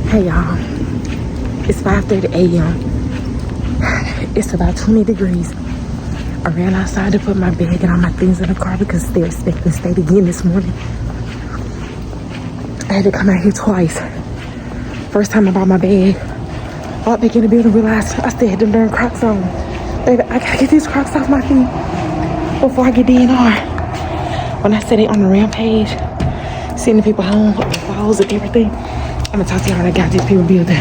Hey y'all, it's 5:30 a.m. It's about 20 degrees. I ran outside to put my bag and all my things in the car because they're expecting state again this morning. I had to come out here twice. First time I brought my bag, walked back in the building, realized I still had them darn Crocs on. Baby, I gotta get these Crocs off my feet before I get DNR. When I said they on the rampage, seeing the people home with the balls and everything, I'm gonna talk to y'all when I got these people building.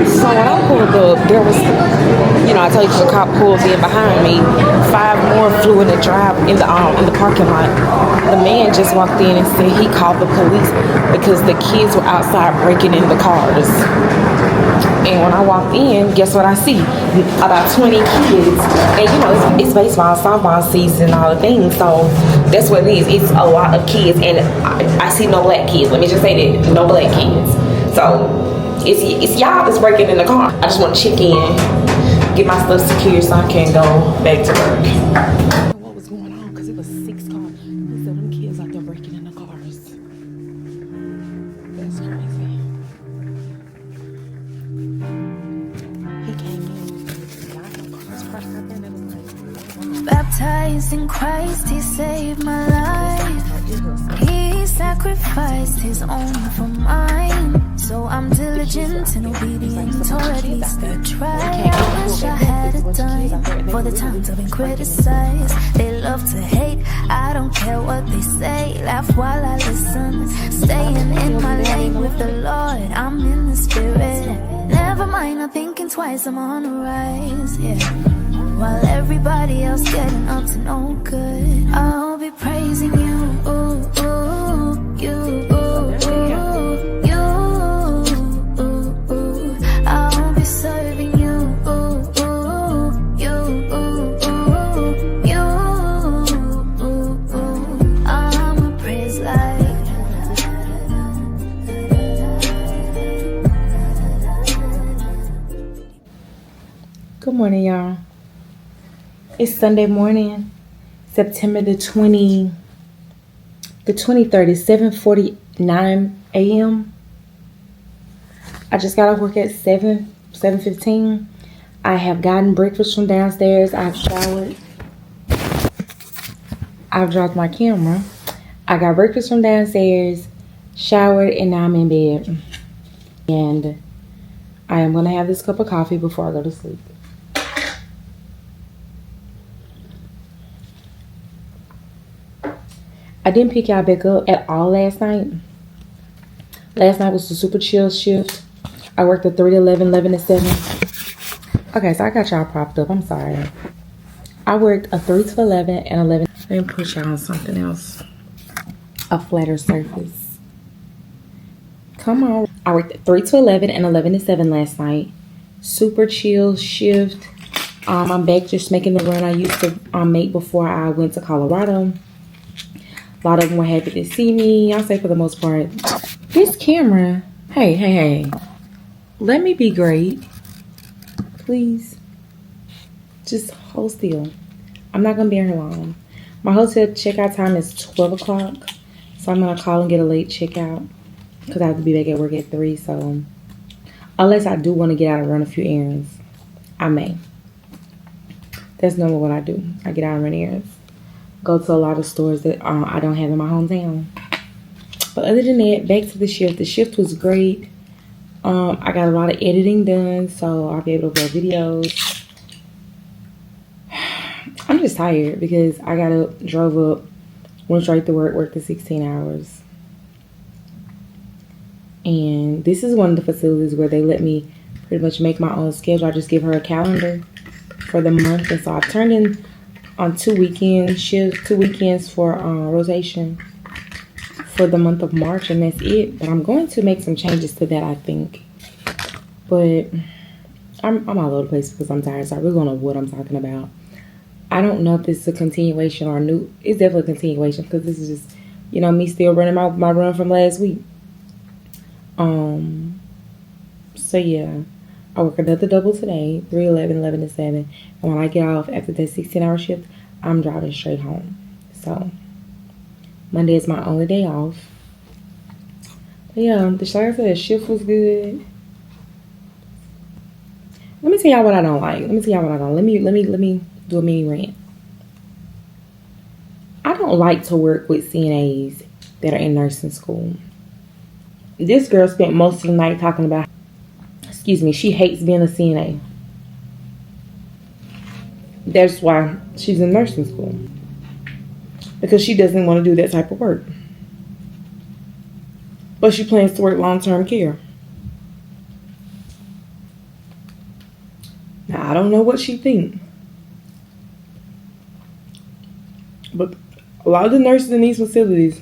So when I pulled up, there was, I told you the cop pulled in behind me. 5 more flew in the drive in the parking lot. The man just walked in and said he called the police because the kids were outside breaking in the cars. And when I walked in, guess what I see? About 20 kids. And it's baseball, softball season and all the things. So that's what it is. It's a lot of kids. And I see no black kids. Let me just say that. No black kids. So it's y'all that's breaking in the car. I just want to check in, get my stuff secured so I can go back to work. What was going on? Because it was 6 cars. They said them kids out there breaking in the cars. That's crazy. He came in. Got no cars parked out there. That was like, baptized in Christ, he saved my life. He sacrificed his own for mine. So I'm diligent and obedient, or at least I try. I wish I had a dime for the times I've been criticized. They love to hate, I don't care what they say. Laugh while I listen, staying in my lane with the Lord. I'm in the spirit. Never mind, I'm thinking twice, I'm on the rise, yeah. While everybody else getting up to no good, I'll be praising you, ooh, ooh, you, ooh, ooh, you, ooh, ooh. I'll be serving you, ooh, ooh, you, ooh, ooh, you, ooh, ooh. I'm a praise light. Good morning, y'all. It's Sunday morning, September the 23rd. It's 7:49 a.m. I just got off work at 7:15. I have gotten breakfast from downstairs. I've showered. I've dropped my camera. I got breakfast from downstairs, showered, and now I'm in bed. And I am going to have this cup of coffee before I go to sleep. I didn't pick y'all back up at all last night. Last night was the super chill shift. I worked at 3 to 11, 11 to 7. Okay, so I got y'all propped up. I'm sorry. I worked a 3 to 11 and 11. Let me put y'all on something else. A flatter surface. Come on. I worked at 3 to 11 and 11 to 7 last night. Super chill shift. I'm back just making the run I used to make before I went to Colorado. A lot of them were happy to see me. I'll say for the most part. This camera. Hey. Let me be great. Please. Just hold still. I'm not going to be in here long. My hotel checkout time is 12 o'clock. So I'm going to call and get a late checkout. Because I have to be back at work at 3. So unless I do want to get out and run a few errands, I may. That's normally what I do. I get out and run errands. Go to a lot of stores that I don't have in my hometown. But other than that, back to the shift. The shift was great. I got a lot of editing done, so I'll be able to upload videos. I'm just tired because I got up, drove up, went straight to work, worked the 16 hours. And this is one of the facilities where they let me pretty much make my own schedule. I just give her a calendar for the month. And so I've turned in on 2 weekend shifts, 2 weekends for rotation for the month of March, and that's it. But I'm going to make some changes to that, I think. But I'm all over the place because I'm tired, so I really don't know what I'm talking about. I don't know if this is a continuation or a new. It's definitely a continuation because this is just, me still running my run from last week. So yeah. I work another double today, 3, 11, 11 to 7. And when I get off after that 16-hour shift, I'm driving straight home. So Monday is my only day off. Yeah, like I said, the shift was good. Let me tell y'all what I don't like. Let me do a mini rant. I don't like to work with CNAs that are in nursing school. This girl spent most of the night talking about, she hates being a CNA. That's why she's in nursing school. Because she doesn't want to do that type of work. But she plans to work long-term care. Now, I don't know what she thinks. But a lot of the nurses in these facilities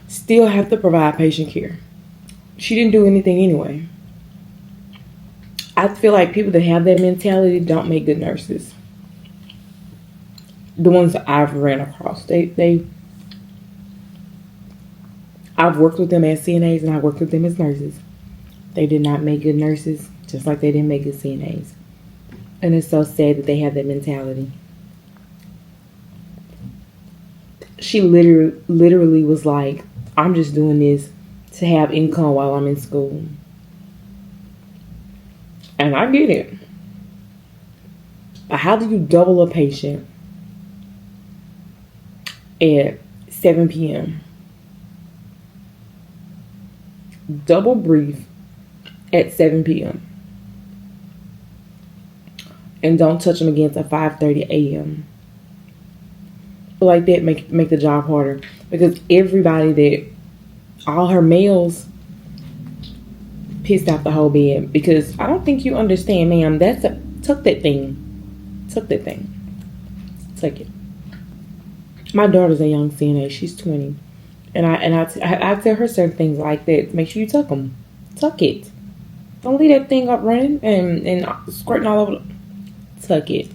still have to provide patient care. She didn't do anything anyway. I feel like people that have that mentality don't make good nurses. The ones that I've ran across, I've worked with them as CNAs and I worked with them as nurses. They did not make good nurses, just like they didn't make good CNAs. And it's so sad that they have that mentality. She literally was like, I'm just doing this to have income while I'm in school. And I get it. But how do you double a patient at 7 p.m.? Double brief at 7 p.m. And don't touch them again at 5:30 a.m. Like that make the job harder. Because all her males pissed off the whole bed. Because I don't think you understand, ma'am. Tuck that thing. Tuck it. My daughter's a young CNA. She's 20. And I tell her certain things like that. Make sure you tuck them. Tuck it. Don't leave that thing up running and squirting all over. Tuck it.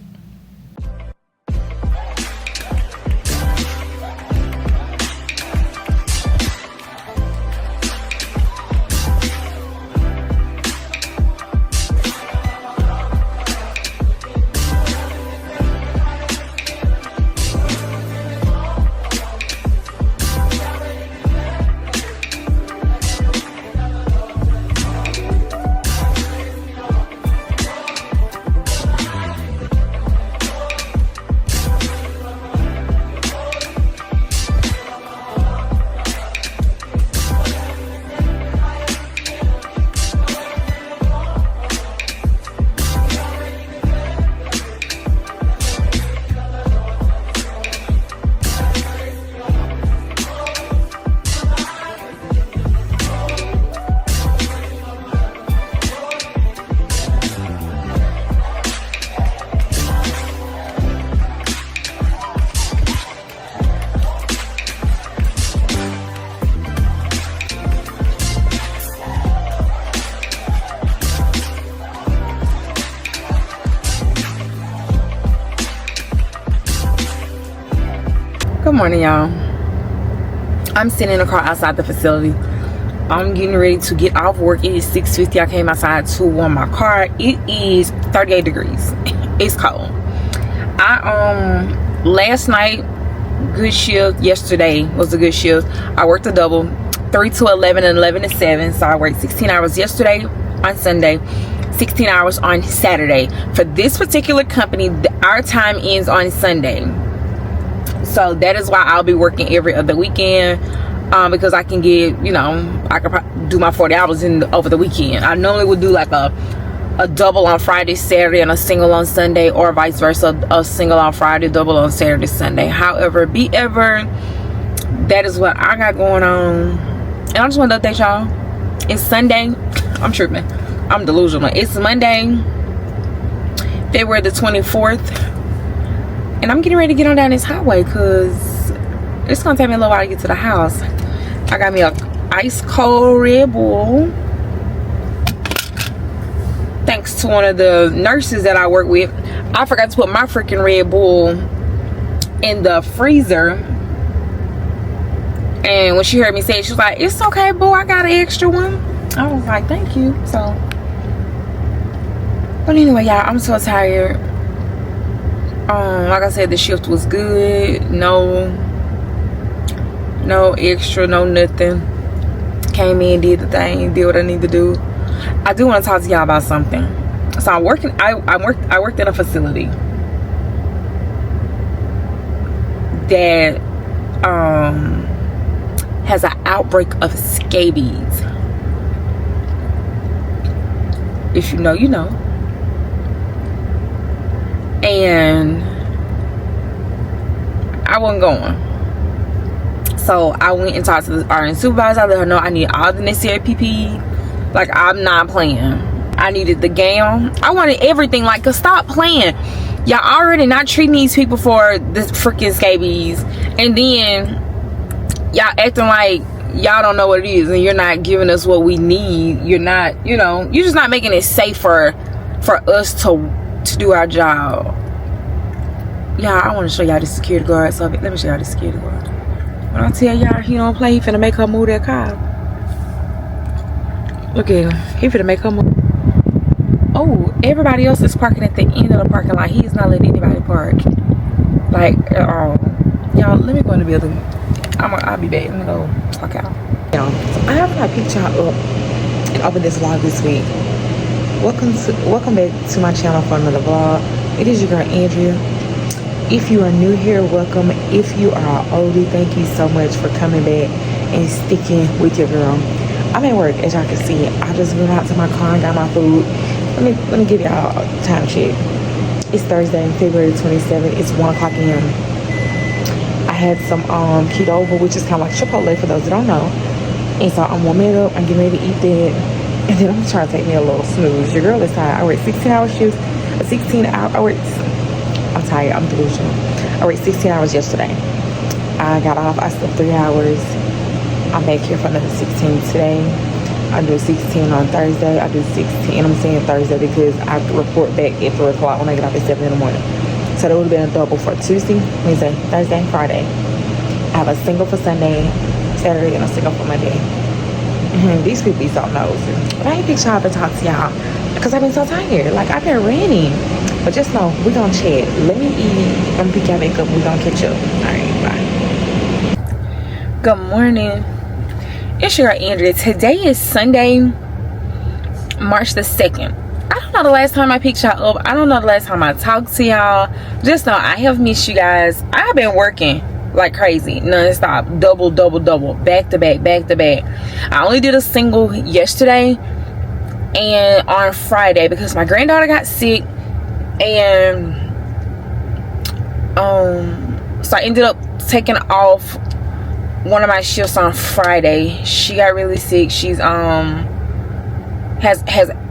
Good morning, y'all. I'm sitting in the car outside the facility. I'm getting ready to get off work. It is 6:50. I came outside to warm my car. It is 38 degrees. It's cold. Last night, good shift. Yesterday was a good shift. I worked a double, 3 to 11 and 11 to 7. So I worked 16 hours yesterday on Sunday, 16 hours on Saturday. For this particular company, our time ends on Sunday. So that is why I'll be working every other weekend, because I can get, I can do my 40 hours over the weekend. I normally would do like a double on Friday, Saturday, and a single on Sunday, or vice versa, a single on Friday, double on Saturday, Sunday. However, that is what I got going on. And I just want to update y'all. It's Sunday. I'm tripping. I'm delusional. It's Monday, February the 24th. And I'm getting ready to get on down this highway because it's going to take me a little while to get to the house. I got me a ice cold Red Bull. Thanks to one of the nurses that I work with. I forgot to put my freaking Red Bull in the freezer. And when she heard me say it, she was like, "It's okay, boo. I got an extra one." I was like, "Thank you." So, but anyway, y'all, I'm so tired. Like I said, the shift was good. No extra, no nothing. Came in, did the thing, did what I need to do. I do want to talk to y'all about something. So I'm working. I worked in a facility that has an outbreak of scabies. If you know, you know. And I wasn't going. So I went and talked to the RN supervisor. I let her know I need all the necessary PPE. Like, I'm not playing. I needed the gown. I wanted everything. Like, stop playing. Y'all already not treating these people for this freaking scabies. And then y'all acting like y'all don't know what it is. And you're not giving us what we need. You're not, you know, you're just not making it safer for us to do our job. Y'all, I want to show y'all the security guard. So let me show y'all the security guard. When I tell y'all he don't play, he finna make her move that car. Look at him. He finna make her move. Oh, everybody else is parking at the end of the parking lot. He is not letting anybody park. Like, at all. Y'all, let me go in the building. I'll be back. Let me go talk out. Y'all, so I have my picture up and open this vlog this week. Welcome back to my channel for another vlog. It is your girl Andrea. If you are new here, welcome. If you are oldie, thank you so much for coming back and sticking with your girl. I'm at work, as y'all can see. I just went out to my car and got my food. Let me give y'all a time check. It's Thursday, February 27th. It's 1 o'clock a.m. I had some keto, which is kind of like Chipotle for those that don't know. And so I'm warming it up. I'm getting ready to eat that. And then I'm trying to take me a little snooze. Your girl is tired. I worked 16-hour shifts. I'm tired. I'm delusional. I worked 16 hours yesterday. I got off. I slept 3 hours. I'm back here for another 16 today. I do 16 on Thursday. I do 16. I'm saying Thursday because I report back at 3 o'clock when I get off at 7 in the morning. So that would have been a double for Tuesday, Wednesday, Thursday, and Friday. I have a single for Sunday, Saturday, and a single for Monday. These people be so nosy. But I ain't picked y'all to talk to y'all because I've been so tired. Like, I've been running. But just know, we're gonna chat. Let me eat. I'm gonna pick y'all back up. We're gonna catch up. Alright, bye. Good morning. It's your girl Andrea. Today is Sunday, March the 2nd. I don't know the last time I picked y'all up. I don't know the last time I talked to y'all. Just know I have missed you guys. I've been working like crazy, non-stop, double, back to back. I only did a single yesterday and on Friday because my granddaughter got sick. And so I ended up taking off one of my shifts on Friday. She got really sick. She's has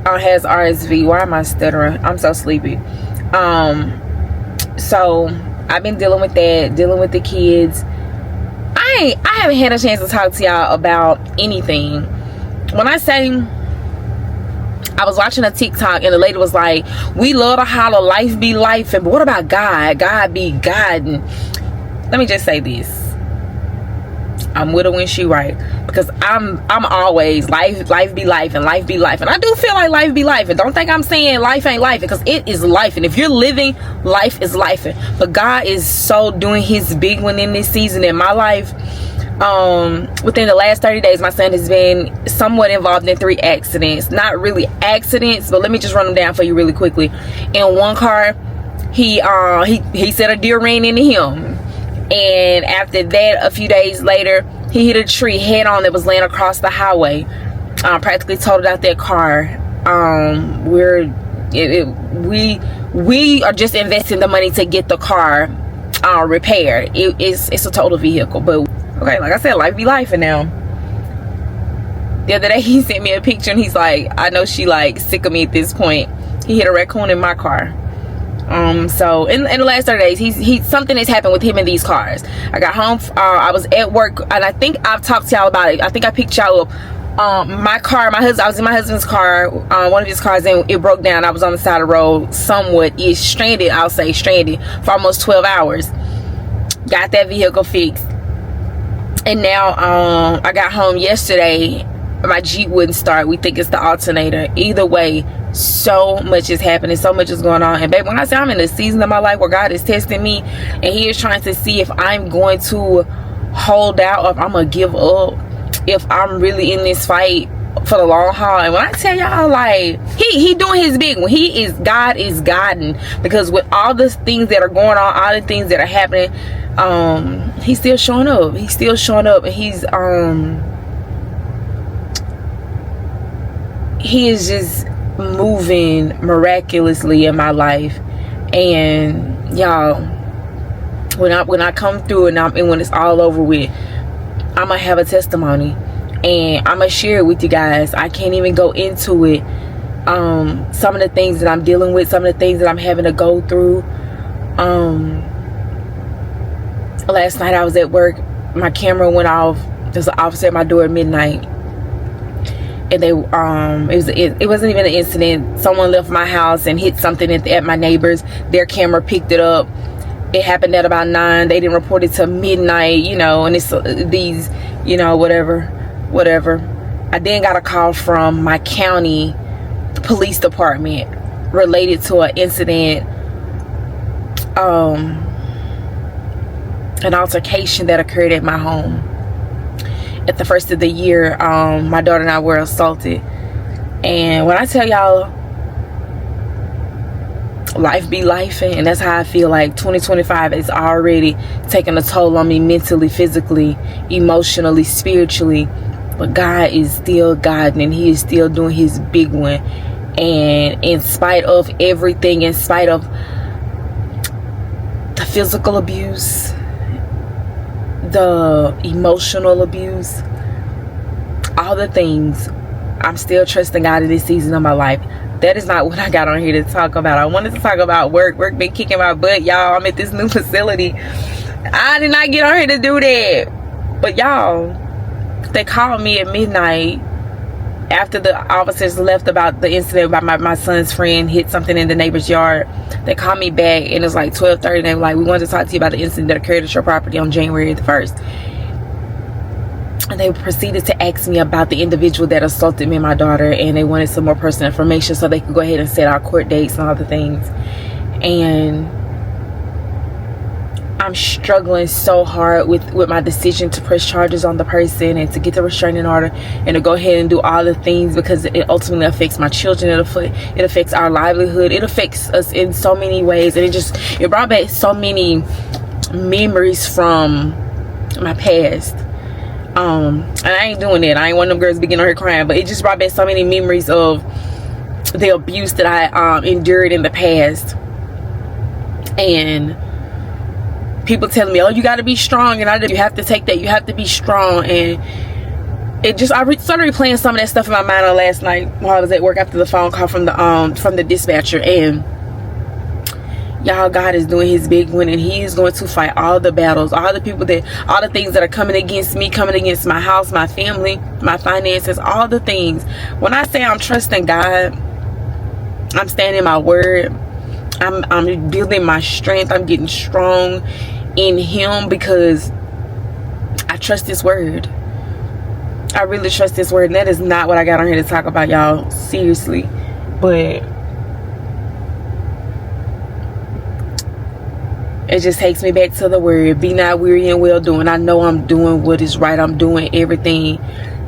RSV. Why am I stuttering? I'm so sleepy. So I've been dealing with that, dealing with the kids. I haven't had a chance to talk to y'all about anything. When I say, I was watching a TikTok and the lady was like, we love to holler, life be life, but what about God? God be God. And let me just say this. I'm with her when she right, because I'm always life be life and life be life, and I do feel like life be life. And don't think I'm saying life ain't life, because it is life. And if you're living, life is life. But God is so doing his big one in this season in my life. Within the last 30 days, my son has been somewhat involved in 3 accidents. Not really accidents, but let me just run them down for you really quickly. In one car, he said a deer ran into him. And after that, a few days later, he hit a tree head on that was laying across the highway. Practically totaled out that car. We are just investing the money to get the car repaired. It's a total vehicle. But okay, like I said, life be life. And now, the other day he sent me a picture and he's like, I know she like sick of me at this point. He hit a raccoon in my car. So in the last 30 days, he something has happened with him in these cars. I got home, I was at work, and I think I've talked to y'all about it. I think I picked y'all up. My car, I was in my husband's car, one of his cars, and it broke down. I was on the side of the road, somewhat stranded, I'll say stranded, for almost 12 hours. Got that vehicle fixed. And now, I got home yesterday. My Jeep wouldn't start. We think it's the alternator. Either way, so much is happening, so much is going on. And babe, when I say I'm in a season of my life where God is testing me and he is trying to see if I'm going to hold out or if I'm gonna give up, if I'm really in this fight for the long haul. And when I tell y'all, like, he doing his big one. God is guiding, because with all the things that are going on, all the things that are happening, he's still showing up. He's still showing up, and he is just moving miraculously in my life. And y'all, when I come through and when it's all over with, I'm gonna have a testimony, and I'm gonna share it with you guys. I can't even go into it. Some of the things that I'm dealing with, some of the things that I'm having to go through. Last night I was at work, my camera went off. There's an officer at my door at midnight, and it wasn't even an incident. Someone left my house and hit something at my neighbor's. Their camera picked it up. It happened at about 9. They didn't report it till midnight, you know, and it's these, you know, whatever. I then got a call from my county police department related to an incident, an altercation that occurred at my home at the first of the year. My daughter and I were assaulted. And when I tell y'all, life be life, and that's how I feel like 2025 is already taking a toll on me, mentally, physically, emotionally, spiritually. But God is still guiding, and he is still doing his big one. And in spite of everything, in spite of the physical abuse, the emotional abuse, all the things, I'm still trusting God in this season of my life. That is not what I got on here to talk about. I wanted to talk about work. Work been kicking my butt, y'all. I'm at this new facility. I did not get on here to do that. But y'all, they called me at midnight after the officers left about the incident about my son's friend hit something in the neighbor's yard. They called me back, and it was like 12:30, and they were like, we wanted to talk to you about the incident that occurred at your property on January the 1st. And they proceeded to ask me about the individual that assaulted me and my daughter, and they wanted some more personal information so they could go ahead and set our court dates and all the things. And I'm struggling so hard with my decision to press charges on the person and to get the restraining order and to go ahead and do all the things, because it ultimately affects my children. It affects our livelihood. It affects us in so many ways, and it brought back so many memories from my past. And I ain't doing that. I ain't one of them girls beginning on here crying, but it just brought back so many memories of the abuse that I endured in the past. And people telling me, oh, you got to be strong, and you have to take that, you have to be strong. And it just, I started replaying some of that stuff in my mind on last night while I was at work after the phone call from the dispatcher. And y'all, God is doing his big one, and he is going to fight all the battles, all the things that are coming against me, coming against my house, my family, my finances, all the things. When I say I'm trusting God, I'm standing in my word. I'm building my strength. I'm getting strong in him, because I trust his word. I really trust his word, and that is not what I got on here to talk about, y'all, seriously. But it just takes me back to the word, be not weary in well doing. I know I'm doing what is right. I'm doing everything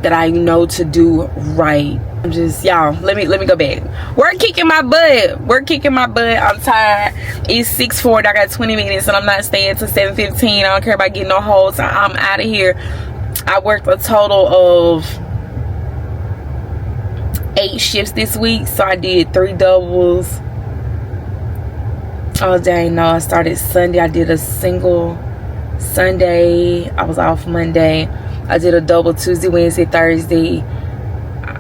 that I know to do right. I'm just, y'all, let me go back. Work kicking my butt. I'm tired. It's 6:40. I got 20 minutes, and I'm not staying till 7:15. I don't care about getting no holds. I'm out of here. I worked a total of 8 shifts this week, so I did 3 doubles. Oh dang, no, I started Sunday. I did a single Sunday. I was off Monday. I did a double Tuesday, Wednesday, Thursday.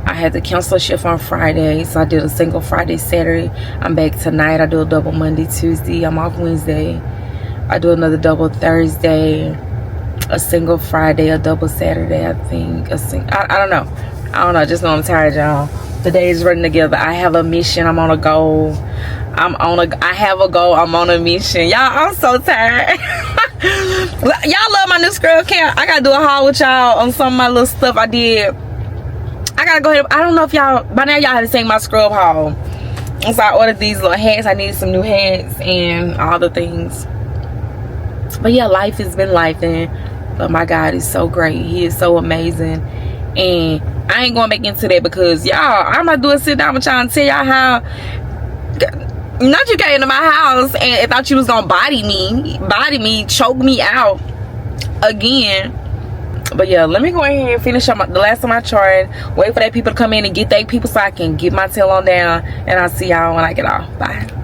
I had to cancel a shift on Friday, so I did a single Friday, Saturday. I'm back tonight. I do a double Monday, Tuesday. I'm off Wednesday. I do another double Thursday, a single Friday, a double Saturday, I think. I don't know. I just know I'm tired, y'all. The day is running together. I have a mission. I'm on a goal. I have a goal. I'm on a mission. Y'all, I'm so tired. Y'all love my new scrub camp. I gotta do a haul with y'all on some of my little stuff I did. I gotta go ahead. I don't know if y'all, by now y'all have seen my scrub haul. And so I ordered these little hats. I needed some new hats and all the things. But yeah, life has been life, and But my God is so great. He is so amazing. And I ain't going back into that because y'all, I'm not doing sit down with y'all and tell y'all how not you came to my house and thought you was gonna body me, choke me out again. But yeah, let me go ahead and finish up the last of my chart. Wait for that people to come in and get their people so I can get my tail on down. And I'll see y'all when I get off. Bye.